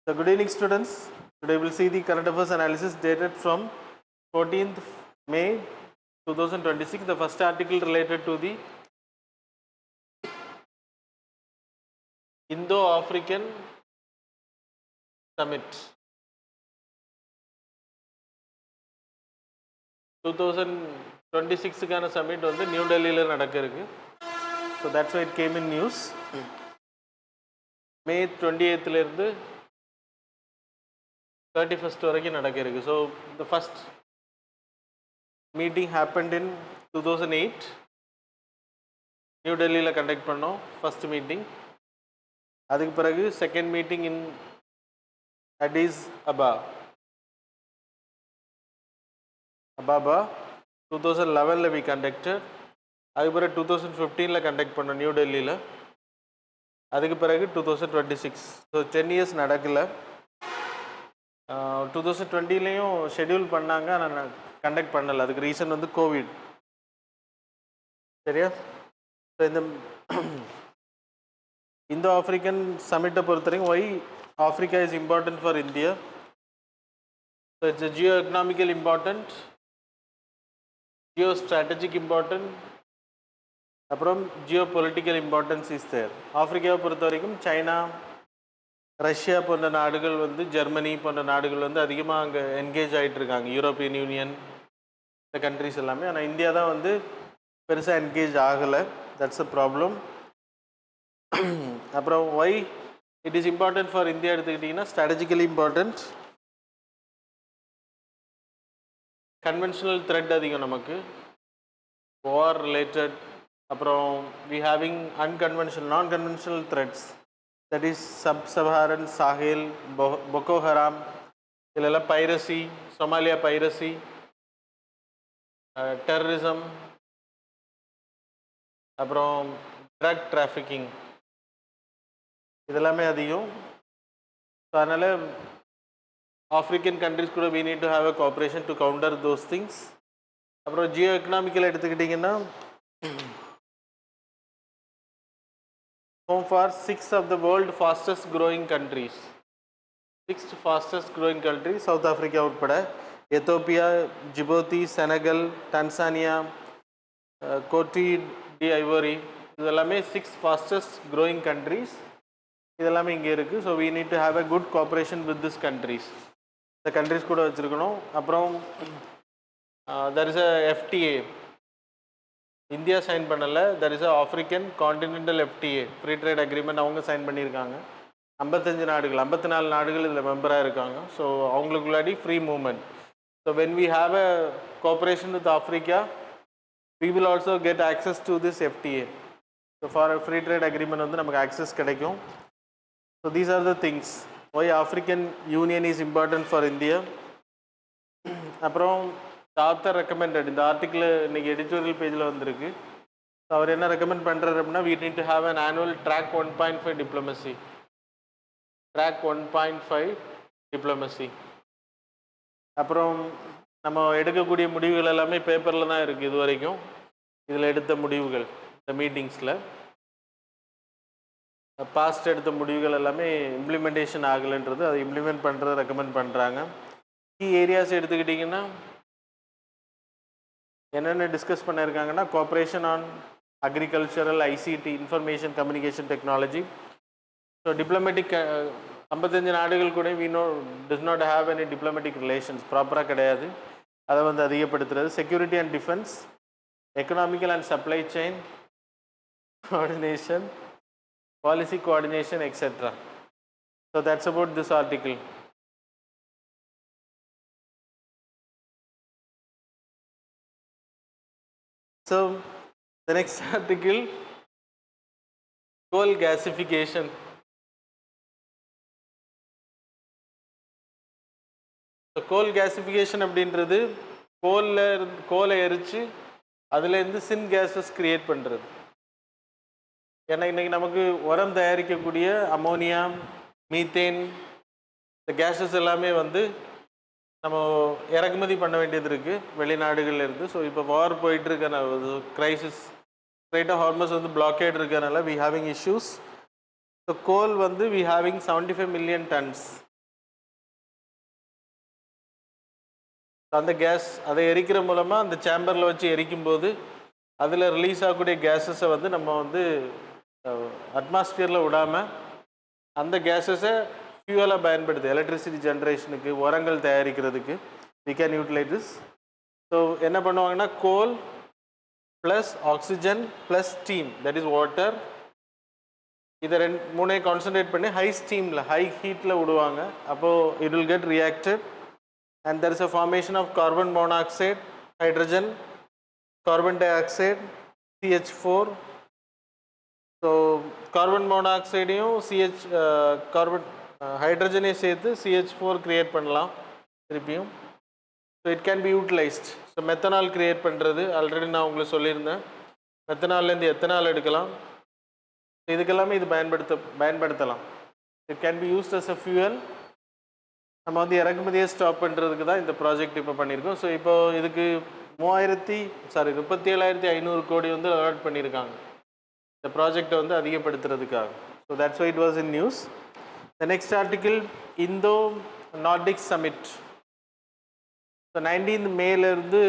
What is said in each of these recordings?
So good evening students. Today we will see the current affairs analysis dated from 14th May 2026. The first article related to the Indo-African Summit 2026 கான summit வந்து new டெல்லியில் நடக்க இருக்கு. So that's why it came in news. May 28th ல இருந்து 31st வரைக்கும் நடக்க இருக்கு. So the first meeting happened in 2008. New டெல்லியில் கண்டக்ட் பண்ணோம் ஃபர்ஸ்ட் மீட்டிங். அதுக்கு பிறகு second meeting in Addis Ababa 2011 we conducted. அதுக்கு பிறகு 2015 கண்டக்ட் பண்ணோம் நியூ டெல்லியில். அதுக்கு பிறகு 2026. ஸோ 10 இயர்ஸ் நடக்கல. 2020லேயும் ஷெட்யூல் பண்ணாங்க, ஆனால் கண்டக்ட் பண்ணலை. அதுக்கு ரீசன் வந்து கோவிட். சரியா? ஸோ இந்த இந்தோ ஆஃப்ரிக்கன் சமிட்டை பொறுத்த வரைக்கும் why Africa is important for India. So it's geo economical important, geo strategic important, அப்புறம் geo political importance is there. ஆஃப்ரிக்காவை பொறுத்த வரைக்கும் சைனா, ரஷ்யா போன்ற நாடுகள் வந்து, ஜெர்மனி போன்ற நாடுகள் வந்து அதிகமாக அங்கே என்கேஜ் ஆகிட்டு இருக்காங்க, யூரோப்பியன் யூனியன் இந்த கண்ட்ரிஸ் எல்லாமே. ஆனால் இந்தியா தான் வந்து பெருசாக என்கேஜ் ஆகலை. That's a problem. அப்புறம் why it is important for India எடுத்துக்கிட்டிங்கன்னா, ஸ்ட்ராட்டஜிக்கலி இம்பார்ட்டன்ட், கன்வென்ஷனல் த்ரெட் அதிகம் நமக்கு, வார் ரிலேட்டட், அப்புறம் we having non conventional threats, that is sub Saharan Sahel, Boko Haram, இதெல்லாம் பைரசி, சொமாலியா பைரசி, டெரரிசம், அப்புறம் ட்ரக் டிராஃபிக்கிங், இதெல்லாமே அதிகம். So அதனால் ஆஃப்ரிக்கன் கண்ட்ரிஸ் கூட we need to have a cooperation to counter those things. அப்புறம் Jio economical எடுத்துக்கிட்டிங்கன்னா, home for 6 of the world fastest growing countries. 6 fastest growing countries, south Africa உட்பட, Ethiopia, ஜிபோத்தி, Senegal, Tanzania, கோட்டி D ivory, இதெல்லாமே 6 fastest growing countries. இதெல்லாமே இங்கே இருக்குது. So we need to have a good cooperation with this countries. இந்த countries கூட வச்சுருக்கணும். அப்புறம் there is a FTA, India sign பண்ணலை. there is a African continental FTA, free trade agreement அவங்க சைன் பண்ணியிருக்காங்க. 55 நாடுகள், 54 நாடுகள் இதில் மெம்பராக இருக்காங்க. ஸோ அவங்களுக்குள்ளாடி free movement. So when we have a cooperation with Africa, we will also get access to this FTA. So for a free trade agreement வந்து நமக்கு access கிடைக்கும். So these are the things why African Union is important for India. அப்புறம் author recommended, இந்த article இன்னைக்கு editorial பேஜில் வந்திருக்கு. அவர் என்ன recommend பண்ணுறாரு அப்படின்னா, we need to have an annual track 1.5 diplomacy. track 1.5 diplomacy. அப்புறம் நம்ம எடுக்கக்கூடிய முடிவுகள் எல்லாமே பேப்பரில் தான் இருக்குது. இது வரைக்கும் இதில் எடுத்த முடிவுகள், இந்த மீட்டிங்ஸில் பாஸ்ட் எடுத்த முடிவுகள் எல்லாமே இம்ப்ளிமெண்டேஷன் ஆகலைன்றது, அதை இம்ப்ளிமெண்ட் பண்ணுறதை ரெக்கமெண்ட் பண்ணுறாங்க. கீ ஏரியாஸ் எடுத்துக்கிட்டிங்கன்னா என்னென்ன டிஸ்கஸ் பண்ணியிருக்காங்கன்னா, cooperation on agricultural, ICT, information communication technology. So diplomatic 55 நாடுகள் கூட we know does not have any diplomatic relations, ப்ராப்பராக கிடையாது. அதை வந்து அதிகப்படுத்துறது. Security and defence, economical and supply chain coordination, policy coordination, etc. So that's about this article. So the next article, coal gasification. So coal gasification அப்படின்றது கோலை எரித்து அதுலேருந்து சின் gases create பண்ணுறது. ஏன்னா இன்றைக்கி நமக்கு உரம் தயாரிக்கக்கூடிய அமோனியா, மீத்தேன், இந்த கேஸஸ் எல்லாமே வந்து நம்ம இறக்குமதி பண்ண வேண்டியது இருக்குது வெளிநாடுகளில் இருந்து. ஸோ இப்போ வார் போயிட்டுருக்க க்ரைசிஸ், ஸ்ட்ரைட்டாக ஹார்மஸ் வந்து பிளாக்கேட் இருக்கிறனால வி ஹேவிங் இஷ்யூஸ். ஸோ கோல் வந்து வி ஹேவிங் 75 million tons அந்த கேஸ் அதை எரிக்கிற மூலமாக அந்த சேம்பரில் வச்சு எரிக்கும்போது அதில் ரிலீஸ் ஆகக்கூடிய கேஸஸை வந்து நம்ம வந்து அட்மாஸ்பியரில் விடாமல் அந்த கேஸஸை ஃபியூவலாக பயன்படுது எலக்ட்ரிசிட்டி ஜென்ரேஷனுக்கு, உரங்கள் தயாரிக்கிறதுக்கு. we can utilize this. So என்ன பண்ணுவாங்கன்னா coal plus oxygen plus steam, that is water, இதை மூணையும் கான்சன்ட்ரேட் பண்ணி ஹை ஸ்டீமில் ஹை ஹீட்டில் விடுவாங்க. அப்போது it will get reacted and there is a formation of carbon monoxide, hydrogen, carbon dioxide, CH4. So carbon monoxide carbon hydrogen சேர்த்து CH4 create பண்ணலாம் திருப்பியும். So it can be utilized. So methanol create பண்ணுறது already நான் உங்களுக்கு சொல்லியிருந்தேன். மெத்தனால்லேருந்து ethanol எடுக்கலாம். இதுக்கெல்லாமே இது பயன்படுத்தலாம். It can be used as a fuel. நம்ம வந்து இறக்குமதியை ஸ்டாப் பண்ணுறதுக்கு தான் இந்த ப்ராஜெக்ட் இப்போ பண்ணியிருக்கோம். ஸோ இப்போ இதுக்கு 37,500 கோடி வந்து அலாட் பண்ணியிருக்காங்க இந்த ப்ராஜெக்டை வந்து அதிகப்படுத்துறதுக்காக. So that's why it was in news. The next article, Indo Nordic summit. So 19th மேலேருந்து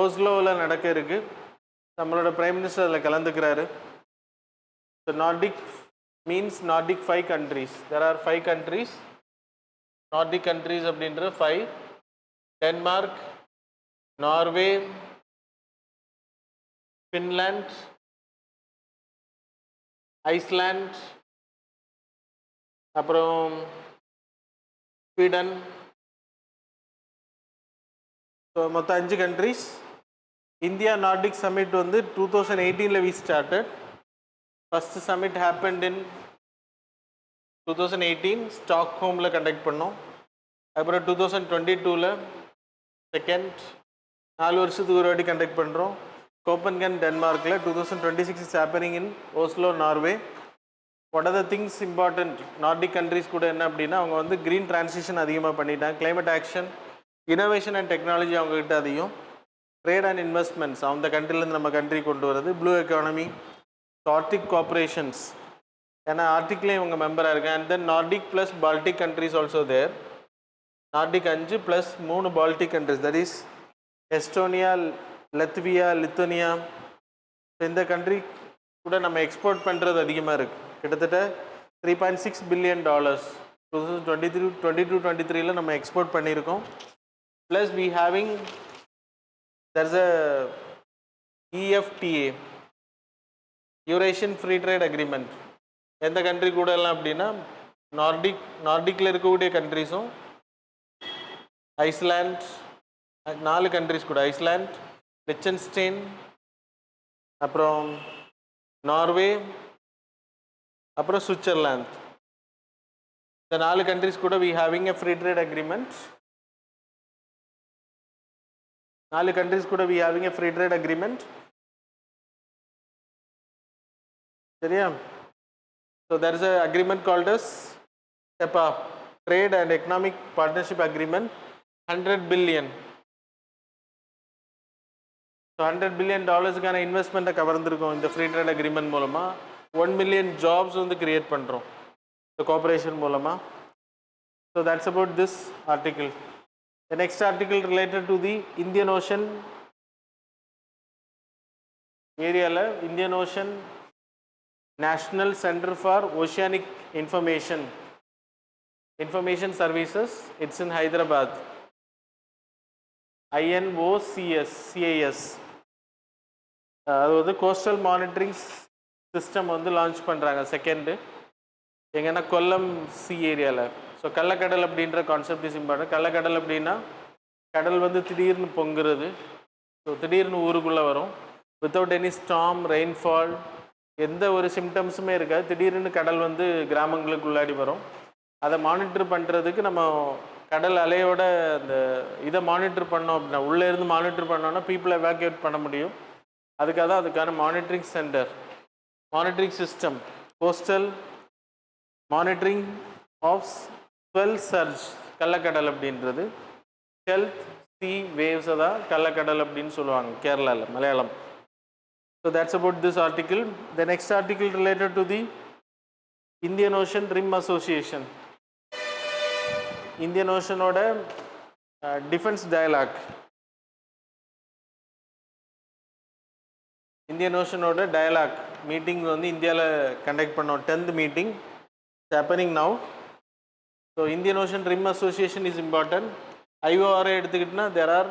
ஓஸ்லோவில் நடக்க இருக்குது. நம்மளோட பிரைம் மினிஸ்டர் அதில் கலந்துக்கிறாரு. So Nordic means Nordic 5 countries. There are 5 countries. Nordic countries அப்படின்ற 5: டென்மார்க், நார்வே, ஃபின்லாண்ட், ஐஸ்லாண்ட், அப்புறம் Sweden. So மொத்தம் 5 countries. இந்தியா நார்டிக் சமிட் வந்து 2018 we started. First summit happened in 2018 ஸ்டாக்ஹோமில் conduct பண்ணோம். அப்புறம் 2022 செகண்ட், 4 வருஷத்துக்கு ஒரு வாட்டி கண்டக்ட் பண்ணுறோம் கோப்பன்கன் டென்மார்க்கில். 2026 is happening in Oslo, Norway. What are the things important Nordic countries கூட என்ன அப்படின்னா, அவங்க வந்து க்ரீன் டிரான்சிஷன் அதிகமாக பண்ணிட்டாங்க. Climate action, innovation and technology அவங்ககிட்ட அதிகம். ட்ரேட் அண்ட் இன்வெஸ்ட்மெண்ட்ஸ் அந்த கண்ட்ரிலேருந்து நம்ம கண்ட்ரி கொண்டு வரது. ப்ளூ எக்கானமி, ஆர்டிக் கோஆப்ரேஷன்ஸ், ஏன்னா ஆர்டிக்லேயும் இவங்க மெம்பராக இருக்காங்க. And then Nordic plus Baltic countries also there. Nordic 5 plus 3 Baltic countries, that is Estonia, Latvia, Lithuania. இந்த கண்ட்ரி கூட நம்ம எக்ஸ்போர்ட் பண்ணுறது அதிகமாக இருக்குது. கிட்டத்தட்ட $3.6 billion 2022-23 நம்ம எக்ஸ்போர்ட் பண்ணியிருக்கோம். Plus we having there's a EFTA, Eurasian free trade agreement. எந்த கண்ட்ரி கூட எல்லாம் அப்படின்னா நார்டிக்கில் இருக்கக்கூடிய கண்ட்ரிஸும், ஐஸ்லாண்ட், 4 கண்ட்ரிஸ் கூட, ஐஸ்லாண்ட், லிச்சன்ஸ்டெயின், அப்புறம் நார்வே, அப்புறம் சுவிட்சர்லாந்து. இந்த 4 கண்ட்ரிஸ் கூட we having a free trade agreement. 4 countries கூட we having a free trade agreement. சரியா? So there is a agreement called as TEPA, Trade and Economic Partnership Agreement, 100 billion. So $100 billion இன்வெஸ்ட்மெண்ட்டை கவர்ந்துருக்கோம் இந்த free trade agreement மூலமாக. 1 million jobs வந்து create பண்ணுறோம் இந்த cooperation மூலமாக. So that's about this article. The next article related to the Indian ocean ஏரியாவில், Indian ocean national centre for oceanic information services, it's in Hyderabad, INOCS. அது வந்து coastal monitoring system வந்து launch பண்ணுறாங்க second, எங்கன்னா Kollam sea ஏரியாவில். So Kallakkadal அப்படின்ற concept is important. கள்ளக்கடல் அப்படின்னா கடல் வந்து திடீர்னு பொங்குறது. ஸோ திடீர்னு ஊருக்குள்ளே வரும், வித்தவுட் எனி ஸ்டார்ம், ரெயின்ஃபால், எந்த ஒரு சிம்டம்ஸுமே இருக்காது. திடீர்னு கடல் வந்து கிராமங்களுக்கு உள்ளாடி வரும். அதை மானிட்டர் பண்ணுறதுக்கு நம்ம கடல் அலையோட அந்த இதை மானிட்டர் பண்ணோம் அப்படின்னா, உள்ளே இருந்து மானிட்டர் பண்ணோன்னா பீப்புளை எவாக்குவேட் பண்ண முடியும். அதுக்காக தான் அதுக்கான monitoring centre, monitoring system, coastal monitoring of swell surge, Kallakkadal அப்படின்றது. ஹெல்த் சி வேவ்ஸை தான் கள்ளக்கடல் அப்படின்னு சொல்லுவாங்க கேரளாவில், Malayalam. So that's about this article. The next article related to the Indian Ocean Rim Association. Indian Ocean ஓட Defense dialogue. Indian Ocean ஓட dialogue meeting வந்து இந்தியாவில் conduct பண்ணோம். 10th meeting is happening now. So Indian Ocean Rim Association is important. IOR எடுத்துக்கிட்டனா there are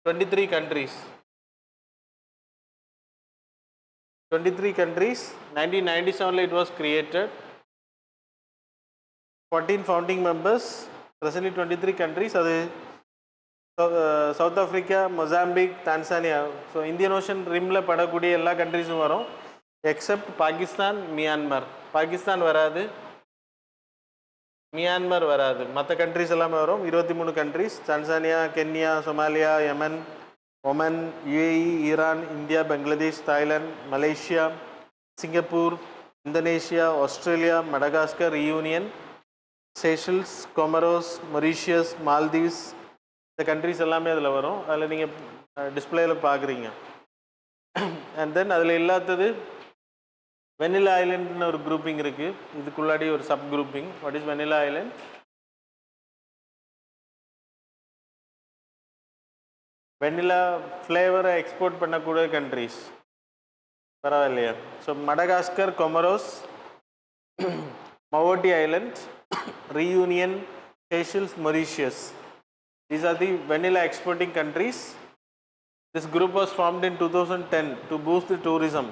23 countries. 23 countries. 1997 it was created. 14 founding members. Presently 23 countries. அது South Africa, Mozambique, Tanzania. So Indian Ocean rimல படக்கூடிய எல்லா கண்ட்ரீஸும் வரும் except Pakistan, Myanmar. Pakistan வராது, Myanmar வராது. மற்ற countries எல்லாமே வரும். 23 countries: Tanzania, Kenya, Somalia, Yemen, Oman, UAE, Iran, India, Bangladesh, Thailand, Malaysia, Singapore, Indonesia, Australia, Madagascar, Reunion, Seychelles, Comoros, Mauritius, Maldives. இந்த countries எல்லாமே அதில் வரும். அதில் நீங்கள் டிஸ்பிளேயில் பார்க்குறீங்க. அண்ட் தென் அதில் இல்லாதது வெனிலா ஐலண்ட்னு ஒரு குரூப்பிங் இருக்குது. இதுக்குள்ளாடி ஒரு sub grouping. What is vanilla island? Vanilla ஃப்ளேவரை எக்ஸ்போர்ட் பண்ணக்கூடிய கண்ட்ரீஸ். பரவாயில்லையா? So Madagascar, Comoros, Mayotte island, Reunion, Seychelles, Mauritius. These are the vanilla exporting countries. This group was formed in 2010 to boost the tourism.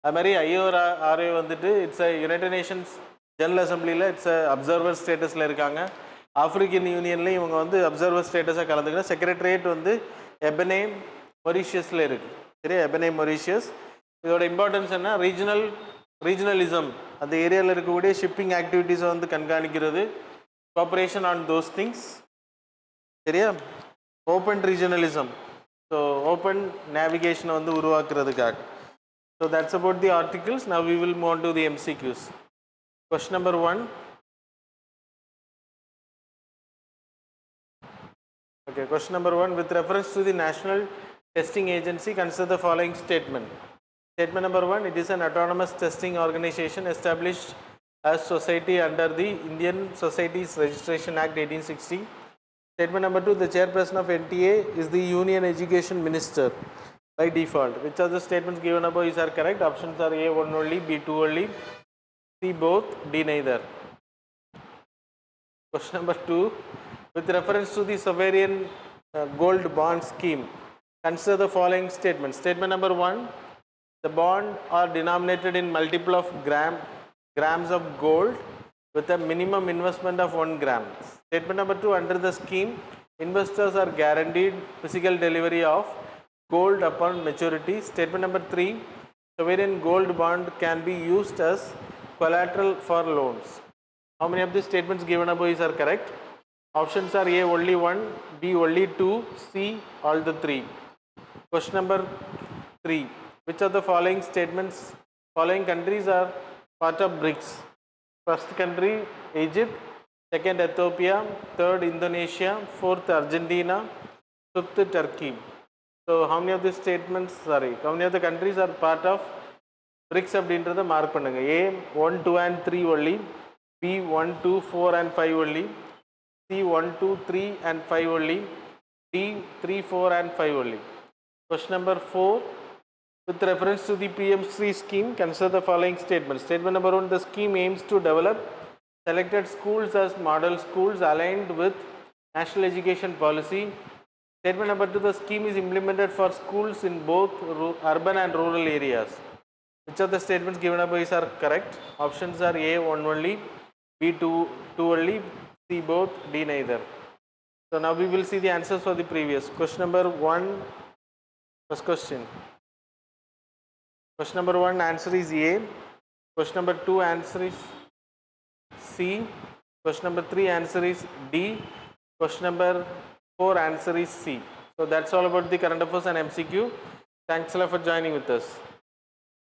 அது மாதிரி IORA வந்துட்டு it's a united nations general அசம்பிளியில் it's a observer ஸ்டேட்டஸில் இருக்காங்க. African யூனியன்லேயும் இவங்க வந்து observer ஸ்டேட்டஸாக கலந்துக்கிற. Secretariat வந்து எபனே மொரீஷியஸில் இருக்குது. சரியா? Ebene Mauritius. இதோட இம்பார்ட்டன்ஸ் என்ன? ரீஜனலிசம், அந்த ஏரியாவில் இருக்கக்கூடிய ஷிப்பிங் ஆக்டிவிட்டீஸை வந்து கண்காணிக்கிறது. Cooperation on those things. சரியா? ஓப்பன் ரீஜனலிசம், ஸோ ஓப்பன் நேவிகேஷனை வந்து உருவாக்குறதுக்காக. So that's about the articles. Now we will move on to the MCQs. Question number 1. Okay, question number 1. With reference to the National Testing Agency, consider the following statement. Statement number 1. It is an autonomous testing organization established as society under the Indian Societies Registration Act 1860. Statement number 2. The chairperson of NTA is the Union Education Minister by default. Which of the statements given above are correct? Options are A, 1 only, B, 2 only, C, both, D, neither. Question number 2. With reference to the sovereign gold bond scheme, consider the following statements. Statement number 1. The bond are denominated in multiple of grams of gold with a minimum investment of 1 gram. Statement number 2. Under the scheme, investors are guaranteed physical delivery of gold upon maturity. Statement number 3. Sovereign gold bond can be used as collateral for loans. How many of these statements given above are correct? Options are A, only 1, B, only 2, C, all the 3. Question number 3. Which of the following countries are part of BRICS? First country, Egypt. Second, Ethiopia. Third, Indonesia. Fourth, Argentina. Fifth, Turkey. So how many of the countries are part of BRICS அப்படின்றத mark பண்ணுங்க. A 1, 2 and 3 only. B 1, 2, 4 and 5 only. C 1, 2, 3 and 5 only. D 3, 4 and 5 only. Question number 4. With reference to the PM3 scheme, consider the following statements. Statement number 1. The scheme aims to develop selected schools as model schools aligned with national education policy. Statement number 2. The scheme is implemented for schools in both urban and rural areas. Which of the statements given above are correct? Options are A 1 only, B 2 only, C both, D neither. So now we will see the answers for the previous. Question number 1. First question. Question number 1 answer is A. Question number 2 answer is C. Question number 3 answer is D. Question number 4 answer is C. So that's all about the current affairs and MCQ. Thanks a lot for joining with us.